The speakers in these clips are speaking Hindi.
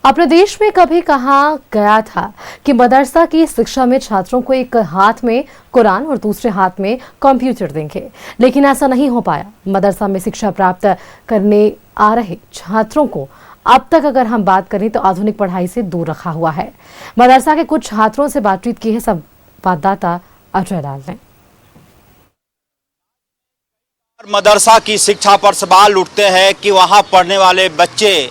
अपने देश में कभी कहा गया था कि मदरसा की शिक्षा में छात्रों को एक हाथ में कुरान और दूसरे हाथ में कंप्यूटर देंगे, लेकिन ऐसा नहीं हो पाया। मदरसा में शिक्षा प्राप्त करने आ रहे छात्रों को अब तक अगर हम बात करें तो आधुनिक पढ़ाई से दूर रखा हुआ है। मदरसा के कुछ छात्रों से बातचीत की है संवाददाता अजय लाल ने। मदरसा की शिक्षा पर सवाल उठते हैं कि वहां पढ़ने वाले बच्चे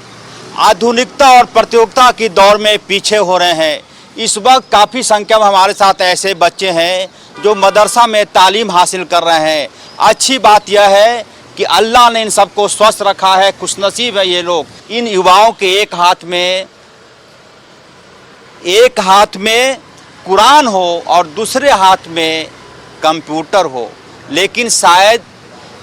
आधुनिकता और प्रतियोगिता की दौर में पीछे हो रहे हैं। इस वक्त काफ़ी संख्या में हमारे साथ ऐसे बच्चे हैं जो मदरसा में तालीम हासिल कर रहे हैं। अच्छी बात यह है कि अल्लाह ने इन सबको स्वस्थ रखा है, खुशनसीब है ये लोग। इन युवाओं के एक हाथ में कुरान हो और दूसरे हाथ में कंप्यूटर हो, लेकिन शायद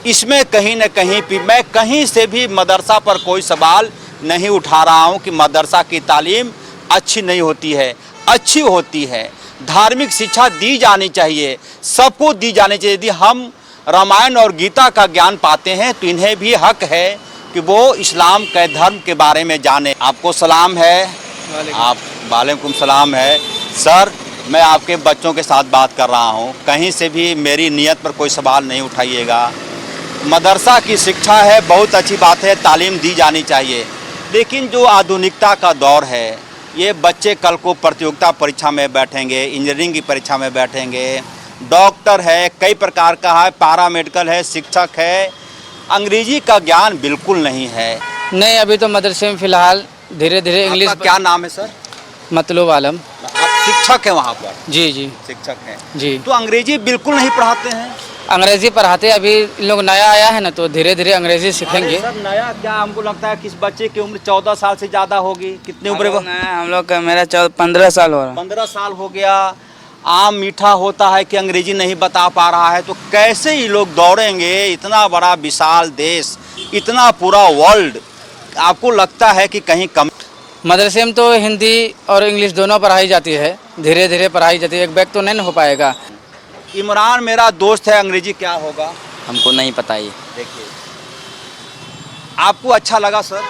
इसमें कहीं न कहीं मैं कहीं से भी मदरसा पर कोई सवाल नहीं उठा रहा हूं कि मदरसा की तालीम अच्छी नहीं होती है, अच्छी होती है। धार्मिक शिक्षा दी जानी चाहिए, सबको दी जानी चाहिए। यदि हम रामायण और गीता का ज्ञान पाते हैं तो इन्हें भी हक है कि वो इस्लाम के धर्म के बारे में जाने। आपको सलाम है। आप वालेकुम सलाम है। सर, मैं आपके बच्चों के साथ बात कर रहा हूँ, कहीं से भी मेरी नीयत पर कोई सवाल नहीं उठाइएगा। मदरसा की शिक्षा है, बहुत अच्छी बात है, तालीम दी जानी चाहिए, लेकिन जो आधुनिकता का दौर है, ये बच्चे कल को प्रतियोगिता परीक्षा में बैठेंगे, इंजीनियरिंग की परीक्षा में बैठेंगे, डॉक्टर है, कई प्रकार का है, पैरामेडिकल है, शिक्षक है, अंग्रेजी का ज्ञान बिल्कुल नहीं है। नहीं, अभी तो मदरसे में फ़िलहाल धीरे धीरे इंग्लिश। क्या नाम है सर? मतलूब आलम। आप शिक्षक हैं वहाँ पर? जी जी, शिक्षक हैं जी। तो अंग्रेजी बिल्कुल नहीं पढ़ाते हैं? अंग्रेजी पढ़ाते, अभी इन लोग नया आया है ना, तो धीरे धीरे अंग्रेजी सीखेंगे। सर नया क्या, हमको लगता है किस बच्चे की उम्र 14 साल से ज़्यादा होगी। कितनी उम्र? हम लोग का मेरा 15 साल हो रहा है। 15 साल हो गया। आम मीठा होता है कि अंग्रेजी नहीं बता पा रहा है, तो कैसे ये लोग दौड़ेंगे? इतना बड़ा विशाल देश, इतना पूरा वर्ल्ड, आपको लगता है कि कहीं कम? मदरसे में तो हिंदी और इंग्लिश दोनों पढ़ाई जाती है, धीरे धीरे पढ़ाई जाती है, एक बैग तो नहीं हो पाएगा। इमरान मेरा दोस्त है, अंग्रेजी क्या होगा हमको नहीं पता ये। देखिए, आपको अच्छा लगा सर?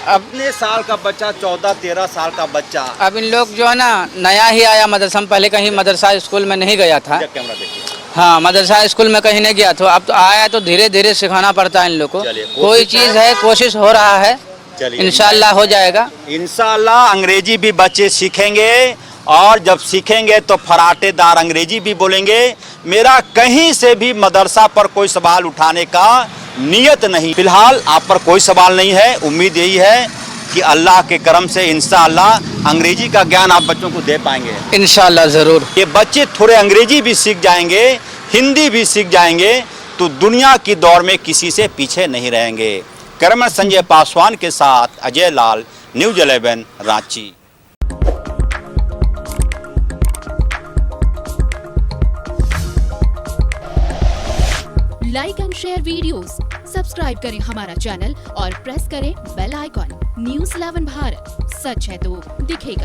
अपने साल का बच्चा, 14-13 साल का बच्चा, अब इन लोग जो है ना, नया ही आया मदरसा में, पहले कहीं मदरसा स्कूल में नहीं गया था। कैमरा देखिए। हाँ, मदरसा स्कूल में कहीं नहीं गया था, अब तो आया तो धीरे धीरे सिखाना पड़ता है इन लोग को। कोई चीज़ है, कोशिश हो रहा है, इंशाल्लाह हो जाएगा। इंशाल्लाह अंग्रेजी भी बच्चे सीखेंगे, और जब सीखेंगे तो फराटेदार अंग्रेजी भी बोलेंगे। मेरा कहीं से भी मदरसा पर कोई सवाल उठाने का नियत नहीं। फिलहाल आप पर कोई सवाल नहीं है। उम्मीद यही है कि अल्लाह के करम से इंशाअल्लाह अंग्रेजी का ज्ञान आप बच्चों को दे पाएंगे। इंशाअल्लाह ज़रूर। ये बच्चे थोड़े अंग्रेजी भी सीख जाएंगे, हिंदी भी सीख जाएंगे, तो दुनिया की दौड़ में किसी से पीछे नहीं रहेंगे। कैमरामैन संजय पासवान के साथ Ajay Lal, news 11 Ranchi. Like and share videos, subscribe करें हमारा चैनल और प्रेस करें बेल आइकॉन। न्यूज़ 11 भारत, सच है तो दिखेगा।